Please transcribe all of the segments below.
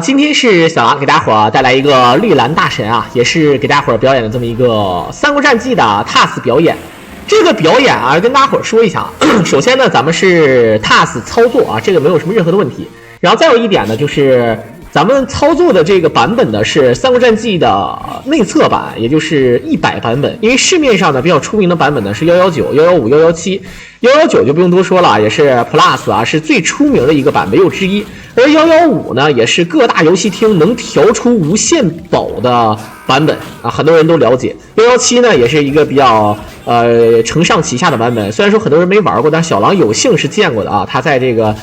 今天是小狼给大伙带来一个绿蓝大神啊，也是给大伙表演的这么一个《三国战记》的 TAS 表演。这个表演啊，跟大伙说一下，首先呢，咱们是 TAS 操作啊，这个没有什么任何的问题。然后再有一点呢，就是咱们操作的这个版本呢是《三国战记》的内测版，也就是100版本。因为市面上呢比较出名的版本呢是119、115、117。119就不用多说了，也是 Plus 啊，是最出名的一个版，没有之一。而115呢，也是各大游戏厅能调出无限宝的版本啊，很多人都了解。117呢，也是一个比较承上启下的版本，虽然说很多人没玩过，但小狼有幸是见过的啊。它在这个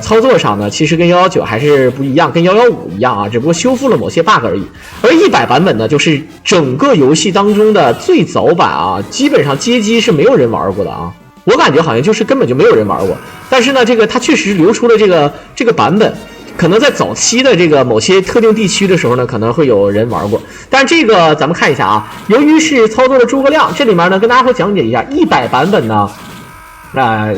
操作上呢，其实跟119还是不一样，跟115一样啊，只不过修复了某些 bug 而已。而100版本呢，就是整个游戏当中的最早版啊，基本上街机是没有人玩过的啊。我感觉好像就是根本就没有人玩过，但是呢，这个它确实流出了这个版本，可能在早期的这个某些特定地区的时候呢，可能会有人玩过。但这个咱们看一下啊，由于是操作的诸葛亮，这里面呢跟大家伙讲解一下100版本呢，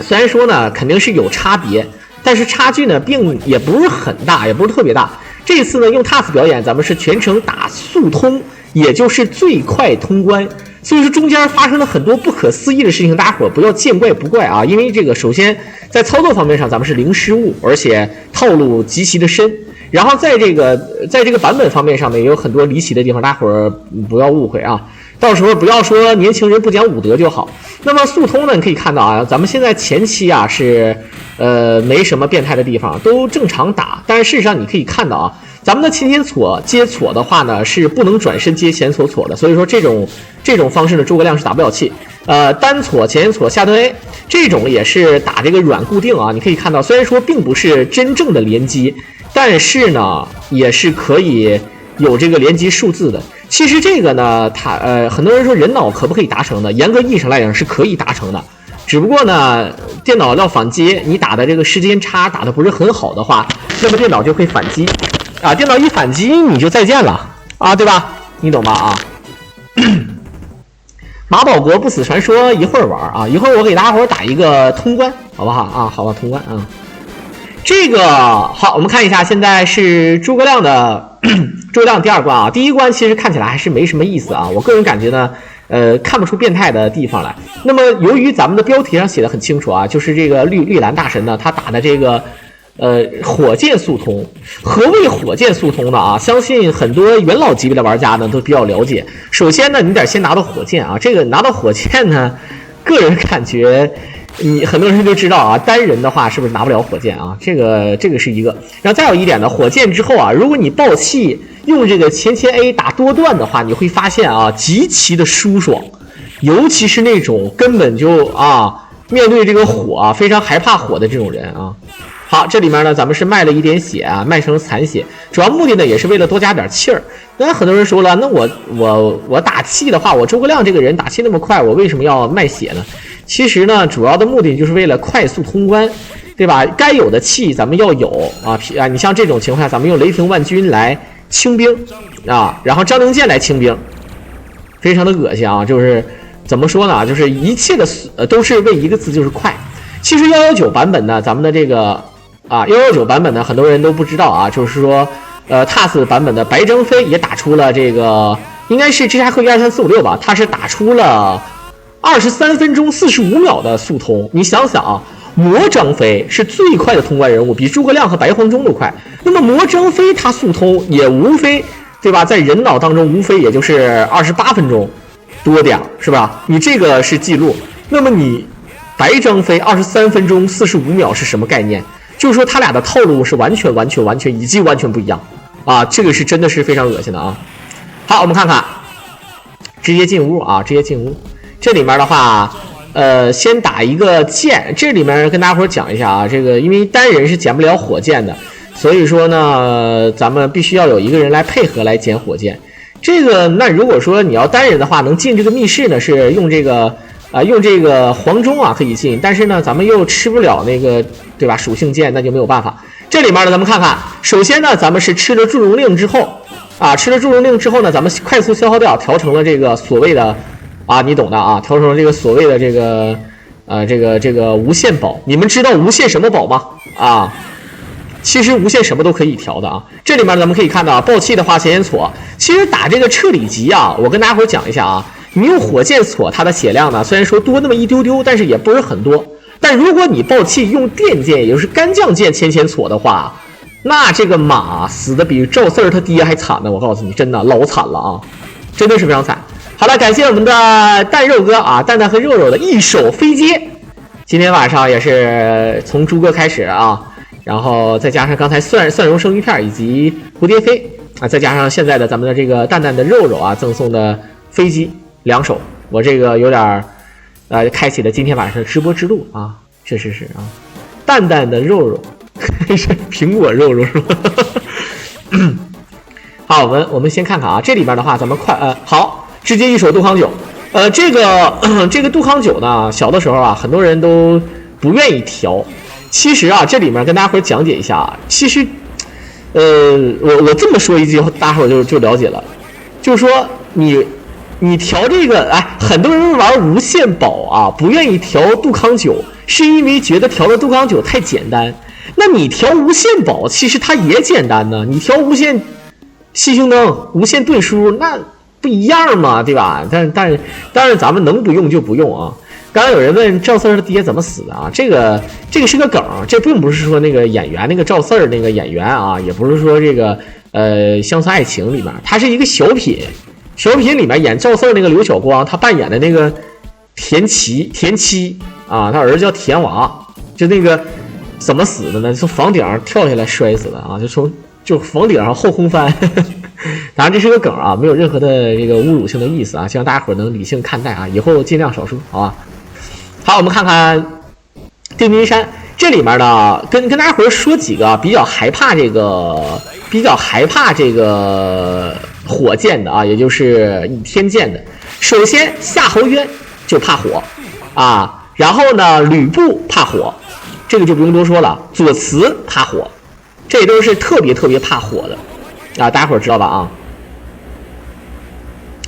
虽然说呢肯定是有差别，但是差距呢并也不是很大，也不是特别大。这次呢用 TAS 表演，咱们是全程打速通，也就是最快通关。所以说中间发生了很多不可思议的事情，大家伙不要见怪不怪啊！因为这个首先在操作方面上咱们是零失误，而且套路极其的深。然后在这个版本方面上面也有很多离奇的地方，大伙儿不要误会啊！到时候不要说年轻人不讲武德就好。那么速通呢，你可以看到啊，咱们现在前期啊是没什么变态的地方，都正常打。但是事实上你可以看到啊，咱们的前前错接错的话呢，是不能转身接前错错的，所以说这种方式呢，诸葛亮是打不了气。单错前错下蹲 A 这种也是打这个软固定啊，你可以看到，虽然说并不是真正的连击，但是呢也是可以有这个连击数字的。其实这个呢，很多人说人脑可不可以达成呢？严格意义上来讲是可以达成的，只不过呢，电脑要反击，你打的这个时间差打的不是很好的话，那么电脑就会反击啊，电脑一反击你就再见了啊，对吧？你懂吧啊？马保国不死传说一会儿玩啊，一会儿我给大家伙打一个通关，好不好啊？好吧，通关啊。这个好，我们看一下，现在是诸葛亮的诸葛亮第2关啊。第1关其实看起来还是没什么意思啊，我个人感觉呢，看不出变态的地方来。那么由于咱们的标题上写的很清楚啊，就是这个绿蓝大神呢，他打的这个火箭速通。何谓火箭速通呢啊？相信很多元老级别的玩家呢都比较了解。首先呢，你得先拿到火箭啊，这个拿到火箭呢，个人感觉你很多人就知道啊，单人的话是不是拿不了火箭啊？这个是一个。然后再有一点呢，火箭之后啊，如果你爆气用这个前 A 打多段的话，你会发现啊，极其的舒爽，尤其是那种根本就面对这个火啊非常害怕火的这种人啊。好，这里面呢咱们是卖了一点血啊，卖成残血，主要目的呢也是为了多加点气儿。那很多人说了，那我打气的话，我诸葛亮这个人打气那么快，我为什么要卖血呢？其实呢，主要的目的就是为了快速通关，对吧？该有的气咱们要有啊你像这种情况下，咱们用雷霆万钧来清兵啊，然后张灵剑来清兵，非常的恶心啊！就是怎么说呢？就是一切的都是为一个字，就是快。其实119版本呢，咱们的这个119版本呢，很多人都不知道啊，就是说TAS 版本的白张飞也打出了这个，应该是芝加哥1、2、3、4、5、6吧，他是打出了23分钟45秒的速通。你想想啊，魔张飞是最快的通关人物，比诸葛亮和白黄忠都快。那么魔张飞他速通也无非，对吧？在人脑当中无非也就是28分钟多点，是吧？你这个是记录，那么你白张飞23分钟45秒是什么概念？就是说他俩的套路是完全以及完全不一样啊！这个是真的是非常恶心的啊！好，我们看看，直接进屋啊，直接进屋。这里面的话，先打一个剑。这里面跟大家伙讲一下啊，这个因为单人是捡不了火箭的，所以说呢，咱们必须要有一个人来配合来捡火箭。这个那如果说你要单人的话，能进这个密室呢，是用这个黄忠啊可以进，但是呢，咱们又吃不了那个对吧属性剑，那就没有办法。这里面呢，咱们看看，首先呢，咱们是吃了祝融令之后呢，咱们快速消耗掉，调成了这个所谓的你懂的啊，调成了这个所谓的这个无限宝。你们知道无限什么宝吗？其实无限什么都可以调的啊。这里面咱们可以看到，爆气的话前沿挫，其实打这个彻底级啊，我跟大家伙讲一下啊，你用火箭挫，它的血量呢虽然说多那么一丢丢，但是也不是很多。但如果你爆气用电剑，也就是干将剑前挫的话，那这个马死的比赵四儿他爹还惨呢，我告诉你，真的老惨了啊，真的是非常惨。好了，感谢我们的蛋肉哥啊，蛋蛋和肉肉的一手飞接。今天晚上也是从猪哥开始啊，然后再加上刚才蒜蓉生鱼片以及蝴蝶飞啊，再加上现在的咱们的这个蛋蛋的肉肉啊赠送的飞机2手，我这个有点开启了今天晚上的直播之路啊，确实是啊，蛋蛋的肉肉是苹果肉肉是吧？好，我们先看看啊，这里边的话咱们好，直接一手杜康酒。这个杜康酒呢，小的时候啊，很多人都不愿意调。其实啊，这里面跟大家伙讲解一下，其实，我这么说一句，大家伙就了解了，就是说你调这个，很多人玩无限宝啊，不愿意调杜康酒，是因为觉得调的杜康酒太简单。那你调无限宝，其实它也简单呢，你调无限吸星灯、无限盾书，那不一样嘛，对吧？但是咱们能不用就不用啊。刚刚有人问赵四儿的爹怎么死的啊？这个是个梗，这并不是说那个演员那个赵四儿那个演员啊，也不是说这个乡村爱情里面，它是一个小品里面演赵四儿那个刘晓光，他扮演的那个田七啊，他儿子叫田娃，就那个怎么死的呢？从房顶上跳下来摔死的啊，就房顶上后空翻。当然这是个梗啊，没有任何的这个侮辱性的意思啊，希望大家伙能理性看待啊，以后尽量少说，好吧？好，我们看看定军山这里面呢，跟大家伙说几个比较害怕这个火箭的啊，也就是倚天剑的。首先夏侯渊就怕火啊，然后呢吕布怕火，这个就不用多说了，左慈怕火，这都是特别怕火的。啊，大家伙知道吧？啊，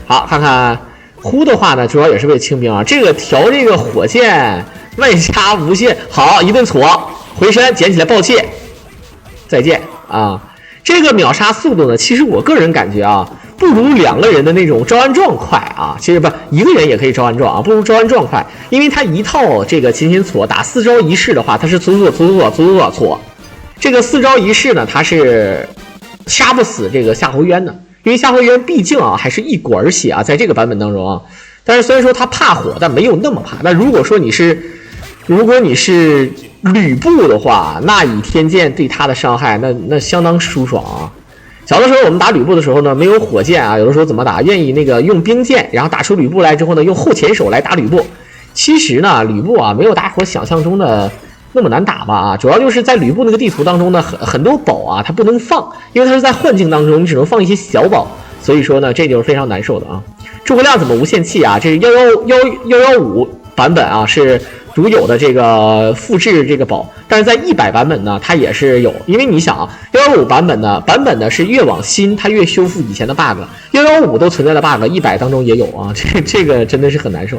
好，看看呼的话呢，主要也是为清兵啊。这个调这个火箭外加无限，好一顿挫，回身捡起来爆气，再见啊！这个秒杀速度呢，其实我个人感觉啊，不如2个人的那种招安状快啊。其实不，1个人也可以招安状啊，不如招安状快，因为它一套这个勤挫打4招1式的话，它是搓。这个4招1式呢，它是杀不死这个夏侯渊的，因为夏侯渊毕竟啊还是一管血啊，在这个版本当中啊，但是虽然说他怕火，但没有那么怕。那如果你是吕布的话，那倚天剑对他的伤害那相当舒爽啊。小的时候我们打吕布的时候呢，没有火箭啊，有的时候怎么打？愿意那个用兵剑，然后打出吕布来之后呢，用后前手来打吕布。其实呢，吕布啊没有大家伙想象中的那么难打吧啊，主要就是在吕布那个地图当中呢，很多宝啊它不能放，因为它是在幻境当中，你只能放一些小宝，所以说呢这就是非常难受的啊。诸葛亮怎么无限气啊？这是115版本啊是独有的这个复制这个宝，但是在100版本呢它也是有，因为你想啊，115版本呢是越往新它越修复以前的 bug，115都存在的 bug，100当中也有啊，这个真的是很难受。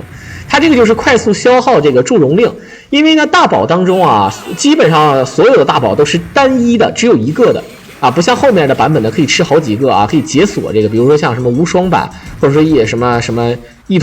它这个就是快速消耗这个祝融令，因为呢大宝当中啊，基本上所有的大宝都是单一的，只有一个的啊，不像后面的版本呢可以吃好几个啊，可以解锁这个，比如说像什么无双版，或者说什么一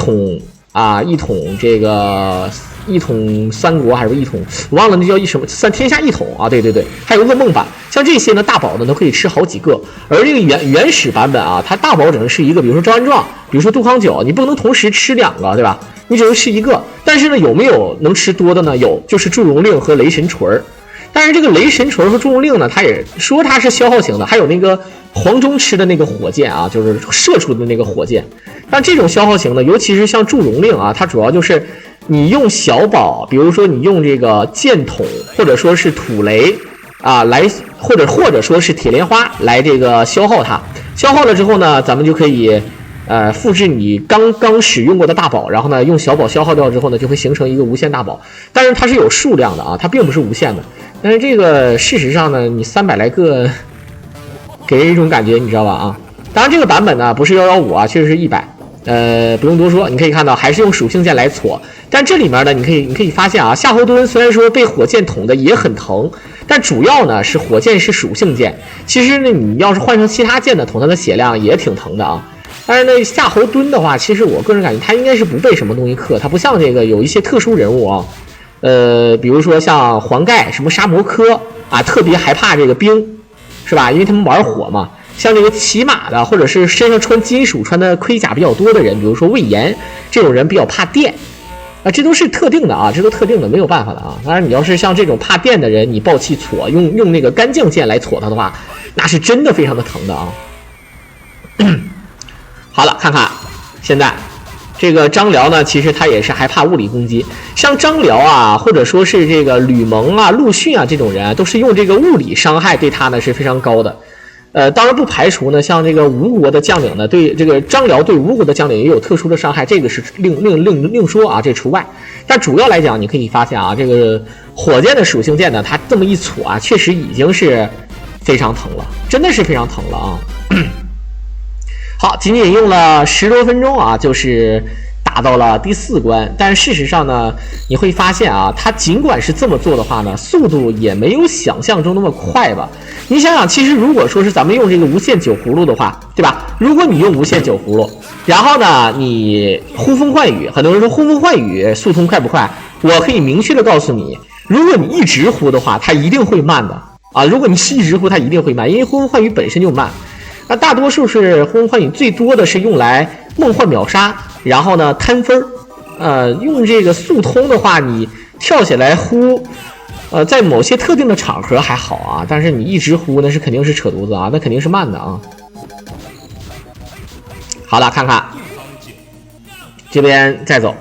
统三国还是一统，我忘了那叫什么天下一统啊，对，还有噩梦版，像这些呢大宝呢都可以吃好几个，而这个原始版本啊，它大宝只能是一个，比如说招安状，比如说杜康酒，你不能同时吃2个，对吧？你只能吃1个，但是呢有没有能吃多的呢？有，就是祝融令和雷神锤儿。但是这个雷神锤和祝融令呢，它也说它是消耗型的，还有那个黄忠吃的那个火箭啊，就是射出的那个火箭。但这种消耗型的，尤其是像祝融令啊，它主要就是你用小宝，比如说你用这个箭筒或者说是土雷啊来，或者说是铁莲花来这个消耗它。消耗了之后呢，咱们就可以复制你刚使用过的大宝，然后呢用小宝消耗掉之后呢，就会形成一个无限大宝。但是它是有数量的啊，它并不是无限的。但是这个事实上呢，你300来个给人一种感觉，你知道吧啊？当然这个版本呢不是115啊，确实是100。不用多说，你可以看到还是用属性剑来搓。但这里面呢，你可以发现啊，夏侯惇虽然说被火箭捅的也很疼，但主要呢是火箭是属性剑，其实呢你要是换成其他剑的捅它的血量也挺疼的啊。但是呢夏侯惇的话，其实我个人感觉他应该是不被什么东西克，他不像这个有一些特殊人物啊，比如说像黄盖什么沙摩柯啊，特别害怕这个冰，是吧？因为他们玩火嘛。像这个骑马的，或者是身上穿金属、穿的盔甲比较多的人，比如说魏延这种人比较怕电啊，这都是特定的啊，这都特定的，没有办法的啊。当然，你要是像这种怕电的人，你爆气戳，用那个干将剑来戳他的话，那是真的非常的疼的啊。好了，看看现在这个张辽呢，其实他也是害怕物理攻击，像张辽啊，或者说是这个吕蒙啊、陆逊啊这种人啊，都是用这个物理伤害对他呢是非常高的。当然不排除呢，像这个吴国的将领呢，对这个张辽对吴国的将领也有特殊的伤害，这个是另说啊，这除外。但主要来讲，你可以发现啊，这个火箭的属性剑呢，它这么一戳啊，确实已经是非常疼了，真的是非常疼了啊。好，仅仅用了10多分钟啊，就是打到了第4关。但是事实上呢，你会发现啊，它尽管是这么做的话呢，速度也没有想象中那么快吧。你想想，其实如果说是咱们用这个无限酒葫芦的话，对吧？如果你用无限酒葫芦，然后呢，你呼风唤雨，很多人说呼风唤雨速通快不快？我可以明确的告诉你，如果你一直呼的话，它一定会慢的啊！如果你是一直呼，它一定会慢，因为呼风唤雨本身就慢。那大多数是呼风唤雨，最多的是用来梦幻秒杀，然后呢摊分用这个速通的话，你跳起来呼。在某些特定的场合还好啊，但是你一直呼那是肯定是扯犊子啊，那肯定是慢的啊。好了，看看这边再走。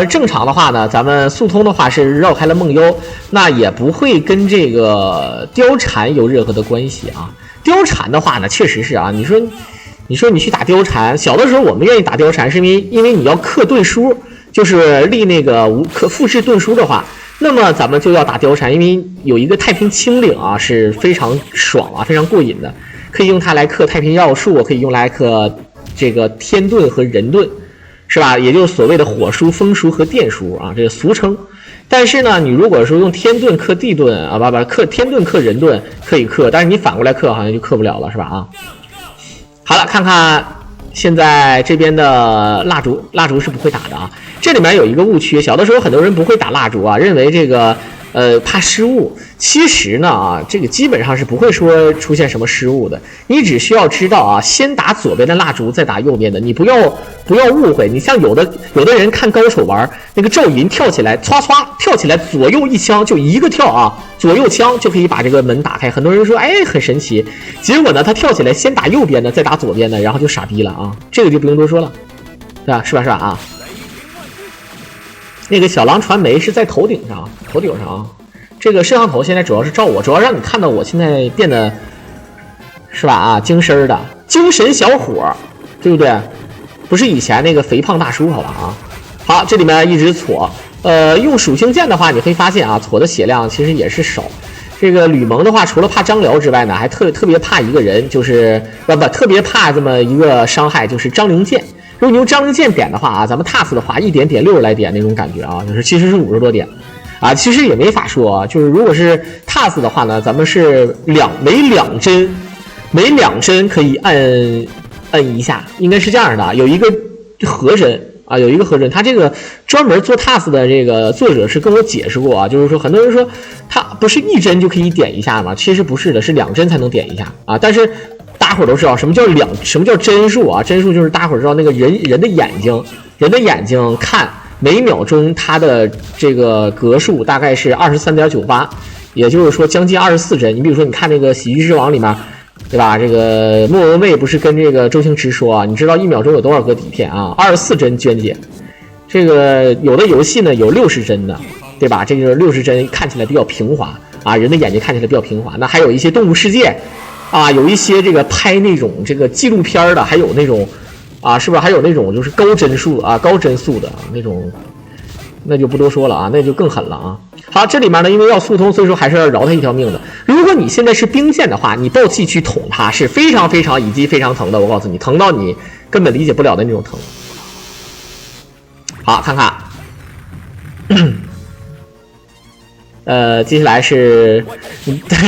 正常的话呢，咱们速通的话是绕开了梦幽，那也不会跟这个貂蝉有任何的关系啊。貂蝉的话呢，确实是啊，你说你去打貂蝉，小的时候我们愿意打貂蝉，是因为你要刻盾书，就是立那个可复制盾书的话。那么咱们就要打貂蝉，因为有一个太平清岭啊，是非常爽啊，非常过瘾的，可以用它来克太平要术，可以用来克这个天盾和人盾，是吧？也就是所谓的火书、风书和电书啊，这个俗称。但是呢，你如果说用天盾克地盾啊，克天盾克人盾可以克，但是你反过来克好像就克不了了，是吧？啊，好了，看看现在这边的蜡烛是不会打的啊。这里面有一个误区，小的时候很多人不会打蜡烛啊，认为这个怕失误。其实呢啊，这个基本上是不会说出现什么失误的。你只需要知道啊，先打左边的蜡烛，再打右边的。你不要误会。你像有的人看高手玩那个赵云跳起来，唰唰跳起来，左右一枪就一个跳啊，左右枪就可以把这个门打开。很多人说哎很神奇，结果呢他跳起来先打右边的，再打左边的，然后就傻逼了啊。这个就不用多说了，对吧？是吧啊？那个小狼传媒是在头顶上啊，这个摄像头现在主要是照我，主要让你看到我现在变得是吧啊，精神的精神小伙，对不对？不是以前那个肥胖大叔，好吧啊。好，这里面一直搓，用属性剑的话，你会发现啊，搓的血量其实也是少。这个吕蒙的话，除了怕张辽之外呢，还特别怕一个人，就是特别怕这么一个伤害，就是张灵剑。如果你用张灵剑点的话啊，咱们 TAS 的话一点60来点那种感觉啊，就是其实是50多点啊，其实也没法说啊，就是如果是 TAS 的话呢，咱们是每两针可以摁一下，应该是这样的，有一个合针啊，他这个专门做 TAS 的这个作者是跟我解释过啊，就是说很多人说他不是一针就可以点一下吗？其实不是的，是2针才能点一下啊，但是大伙都知道什么叫帧数啊？帧数就是大伙知道那个人的眼睛看每秒钟它的这个格数大概是23.98，也就是说将近24帧。你比如说你看那个《喜剧之王》里面，对吧？这个莫文蔚不是跟这个周星驰说啊，你知道1秒钟有多少个底片啊？24帧娟姐。这个有的游戏呢有60帧的，对吧？这个60帧看起来比较平滑啊，人的眼睛看起来比较平滑。那还有一些动物世界。啊，有一些这个拍那种这个纪录片的，还有那种啊，是不是还有那种就是高帧数的那种，那就不多说了啊，那就更狠了啊。好，这里面呢，因为要速通，所以说还是要饶他一条命的。如果你现在是兵线的话，你爆气去捅他是非常以及非常疼的，我告诉你，疼到你根本理解不了的那种疼。好，看看。接下来是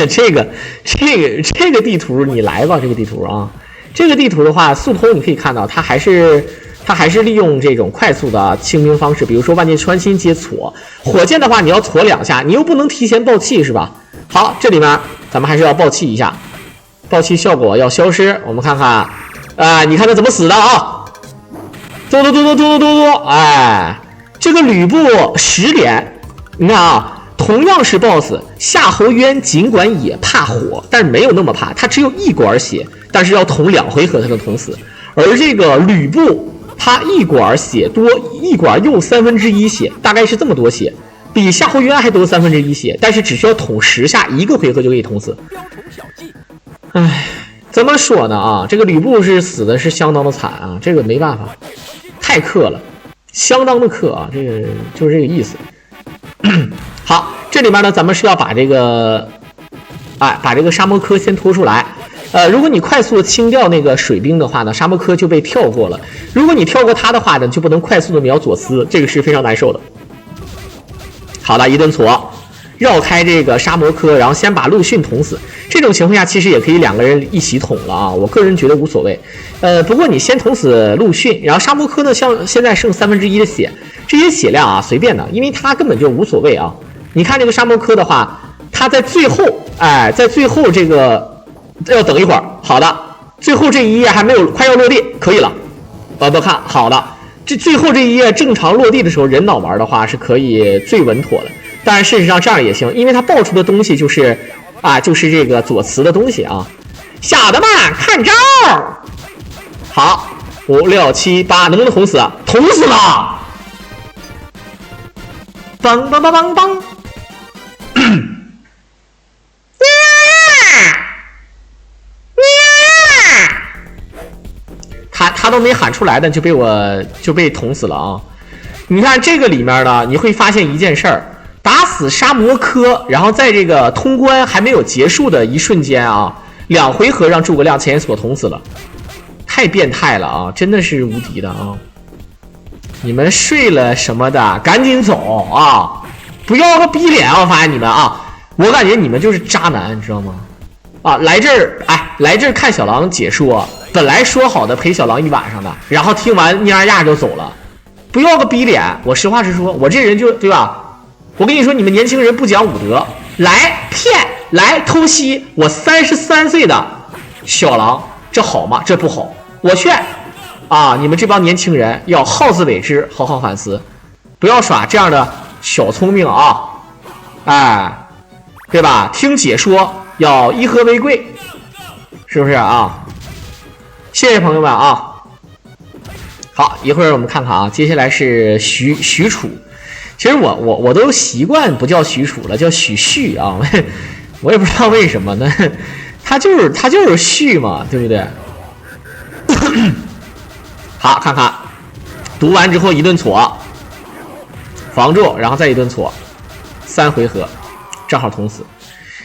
这个地图，你来吧，这个地图啊，这个地图的话，速通你可以看到，它还是利用这种快速的清兵方式，比如说万箭穿心接挫，火箭的话你要挫2下，你又不能提前爆气是吧？好，这里面咱们还是要爆气一下，爆气效果要消失，我们看看，你看他怎么死的啊？嘟，哎，这个吕布10连，你看啊。同样是 BOSS， 夏侯渊尽管也怕火，但是没有那么怕，他只有1管血，但是要捅2回合才能捅死。而这个吕布，他1管血多，1管又1/3血，大概是这么多血，比夏侯渊还多1/3血，但是只需要捅10下，1个回合就可以捅死。唉，怎么说呢啊？这个吕布是死的是相当的惨啊，这个没办法，太克了，相当的克啊，这个就是这个意思。好，这里面呢，咱们是要把这个，把这个沙漠科先拖出来。如果你快速的清掉那个水兵的话呢，沙漠科就被跳过了。如果你跳过他的话呢，就不能快速的秒左思，这个是非常难受的。好的，一顿挫，绕开这个沙漠科，然后先把陆逊捅死。这种情况下其实也可以2个人一起捅了啊，我个人觉得无所谓。不过你先捅死陆逊，然后沙漠科呢，像现在剩1/3的血，这些血量啊随便的，因为他根本就无所谓啊。你看这个沙漠科的话，他在最后，在最后这个要等一会儿。好的，最后这一页还没有快要落地，可以了。不看，好的，这最后这一页正常落地的时候，人脑玩的话是可以最稳妥的。但是事实上这样也行，因为他爆出的东西就是就是这个左慈的东西啊。小的们看招！好，5、6、7、8，能不能捅死？捅死了！梆梆梆梆梆！他都没喊出来的就被捅死了啊！你看这个里面呢，你会发现一件事儿：打死沙摩科，然后在这个通关还没有结束的一瞬间啊，2回合让诸葛亮前所捅死了，太变态了啊！真的是无敌的啊！你们睡了什么的，赶紧走啊！不要个逼脸！我发现你们啊，我感觉你们就是渣男，你知道吗？来这儿看小狼解说，本来说好的陪小狼1晚上的，然后听完蔫呀就走了，不要个逼脸！我实话实说，我这人就对吧？我跟你说，你们年轻人不讲武德，来骗，来偷袭我33岁的小狼，这好吗？这不好，我劝你们这帮年轻人要好自为之，好好反思，不要耍这样的小聪明啊！对吧？听解说要以和为贵，是不是啊？谢谢朋友们啊！好，一会儿我们看看啊，接下来是许褚。其实我都习惯不叫许褚了，叫许旭啊，我也不知道为什么呢，他就是旭嘛，对不对？好，看看读完之后一顿挫，防住，然后再一顿挫，3回合正好捅死。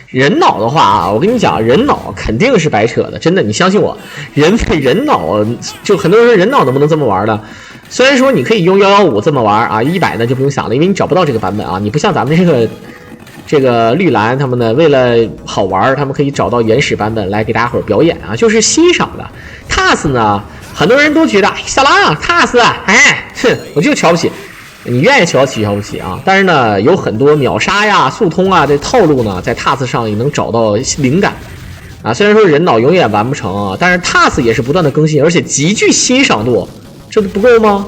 人脑的话我跟你讲，人脑肯定是白扯的，真的，你相信我。人脑就很多人说人脑能不能这么玩的？虽然说你可以用115这么玩100呢就不用想了，因为你找不到这个版本你不像咱们这个绿蓝他们呢，为了好玩，他们可以找到原始版本来给大家伙儿表演就是欣赏的。TAS 呢，很多人都觉得小狼 TAS， 我就瞧不起。你愿意瞧不起但是呢，有很多秒杀呀、速通这套路呢，在 TAS 上也能找到灵感虽然说人脑永远完不成但是 TAS 也是不断的更新，而且极具欣赏度，这不够吗？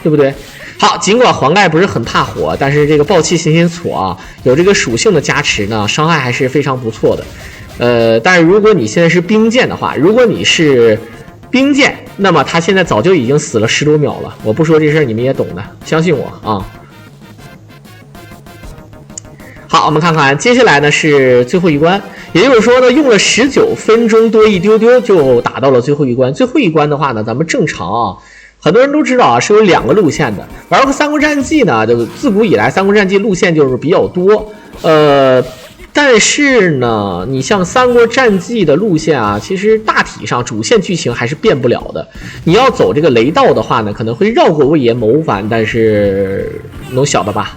对不对？好，尽管黄盖不是很怕火，但是这个暴气行挫有这个属性的加持呢，伤害还是非常不错的。但是如果你现在是兵剑的话，如果你是兵剑，那么他现在早就已经死了10多秒了。我不说这事儿，你们也懂的，相信我好，我们看看接下来呢是最后一关，也就是说呢，用了19分钟多一丢丢就打到了最后一关。最后一关的话呢，咱们正常很多人都知道是有2个路线的。玩过《三国战记》呢，就自古以来《三国战记》路线就是比较多，但是呢，你像《三国战记》的路线其实大体上主线剧情还是变不了的。你要走这个雷道的话呢，可能会绕过魏延谋反，但是能晓得吧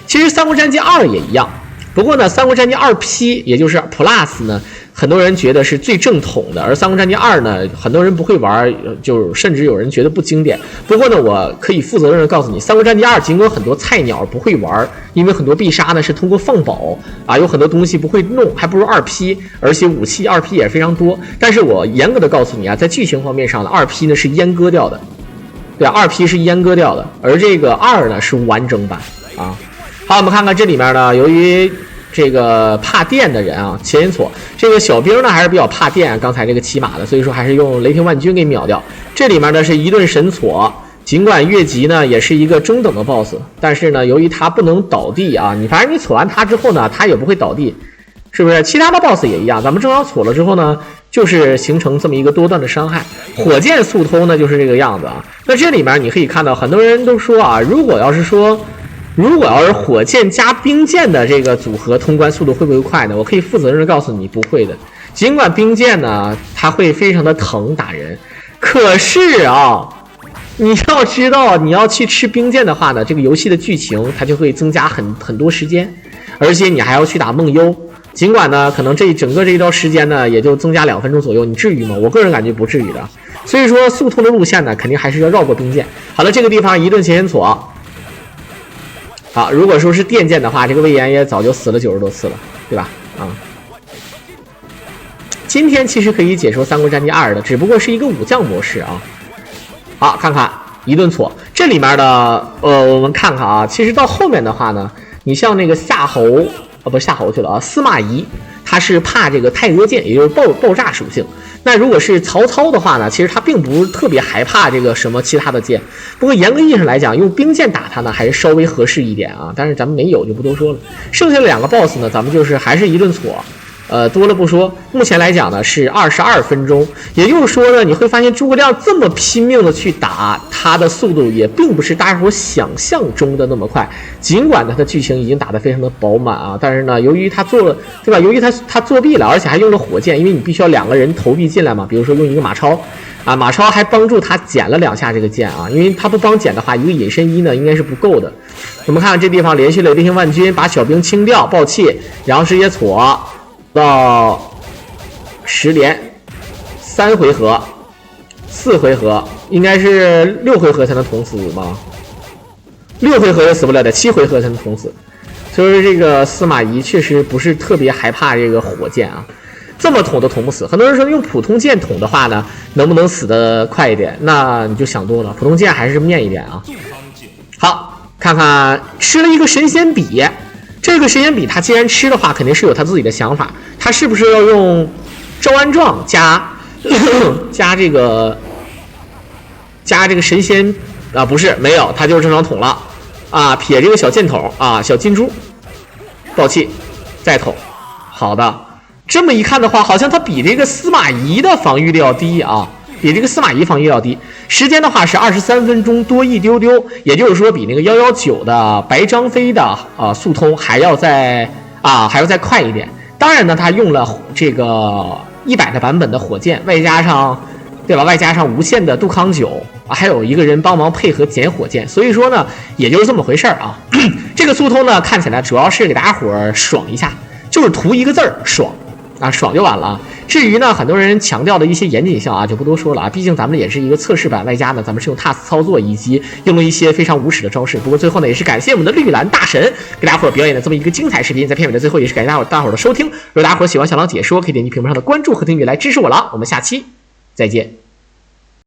其实《三国战记2》也一样，不过呢，《三国战记2 P》也就是 Plus 呢，很多人觉得是最正统的，而《三国战记2》呢，很多人不会玩，就甚至有人觉得不经典。不过呢，我可以负责任的告诉你，《三国战记2》尽管很多菜鸟不会玩，因为很多必杀呢是通过放宝啊，有很多东西不会弄，还不如2 P， 而且武器2 P 也非常多。但是我严格的告诉你啊，在剧情方面上的2 P 呢是阉割掉的，对啊，2 P 是阉割掉的，而这个2呢是完整版啊。好，我们看看这里面呢，由于这个怕电的人啊，钱银锁这个小兵呢还是比较怕电，刚才这个骑马的，所以说还是用雷霆万钧给秒掉。这里面呢是一顿神锁，尽管越级呢也是一个中等的 BOSS， 但是呢由于他不能倒地啊，你反正你锁完他之后呢，他也不会倒地，是不是？其他的 BOSS 也一样，咱们正常锁了之后呢，就是形成这么一个多段的伤害。火箭速通呢就是这个样子啊。那这里面你可以看到，很多人都说啊，如果要是火箭加冰箭的这个组合通关速度会不会快呢？我可以负责任的告诉你，不会的。尽管冰箭呢，它会非常的疼打人，可是啊，你要知道，你要去吃冰箭的话呢，这个游戏的剧情它就会增加很多时间，而且你还要去打梦幽。尽管呢，可能整个这一段时间呢，也就增加2分钟左右，你至于吗？我个人感觉不至于的。所以说，速通的路线呢，肯定还是要绕过冰箭。好了，这个地方一顿前沿锁。好，如果说是电剑的话，这个魏延也早就死了90多次了，对吧？啊，今天其实可以解说《三国战记2》的，只不过是一个武将模式啊。好，看看一顿挫，这里面的我们看看啊，其实到后面的话呢，你像那个夏侯不是夏侯去了啊，司马懿他是怕这个太阿剑，也就是爆炸属性。那如果是曹操的话呢，其实他并不是特别害怕这个什么其他的剑，不过严格意义上来讲，用冰剑打他呢还是稍微合适一点啊。但是咱们没有就不多说了。剩下的2个 BOSS 呢，咱们就是还是一顿挫。多了不说，目前来讲呢是22分钟，也就是说呢，你会发现诸葛亮这么拼命的去打，他的速度也并不是大家伙想象中的那么快。尽管他的剧情已经打得非常的饱满啊，但是呢，由于他对吧？由于他作弊了，而且还用了火箭，因为你必须要2个人投币进来嘛。比如说用一个马超啊，马超还帮助他捡了2下这个剑啊，因为他不帮捡的话，一个隐身衣呢应该是不够的。我们看看这地方连续了雷霆万钧，把小兵清掉，爆气，然后直接挫。到10连3回合4回合，应该是6回合才能捅死吗？6回合也死不了的，7回合才能捅死。所以这个司马懿确实不是特别害怕这个火箭啊，这么捅都捅不死。很多人说用普通剑捅的话呢，能不能死得快一点？那你就想多了，普通剑还是面一点啊。好，看看吃了一个神仙笔。这个神仙笔他既然吃的话，肯定是有他自己的想法。他是不是要用招安状加这个神仙啊？不是，没有，他就是正常捅了啊，撇这个小箭筒啊，小金珠，爆气，再捅。好的，这么一看的话，好像他比这个司马懿的防御力要低啊，比这个司马懿防御力要低。时间的话是23分钟多一丢丢，也就是说比那个119的白张飞的速通还要再快一点。当然呢，他用了这个100的版本的火箭，外加上无限的杜康9啊，还有一个人帮忙配合捡火箭，所以说呢，也就是这么回事啊。这个速通呢，看起来主要是给大家伙爽一下，就是图一个字儿爽啊，爽就完了啊。至于呢，很多人强调的一些严谨性啊，就不多说了啊。毕竟咱们也是一个测试版，外加呢，咱们是用 TAS 操作以及用了一些非常无耻的招式。不过最后呢，也是感谢我们的绿蓝大神给大家伙表演的这么一个精彩视频。在片尾的最后，也是感谢大伙的收听。如果大家伙喜欢小狼解说，可以点击屏幕上的关注和订阅来支持我了。我们下期再见。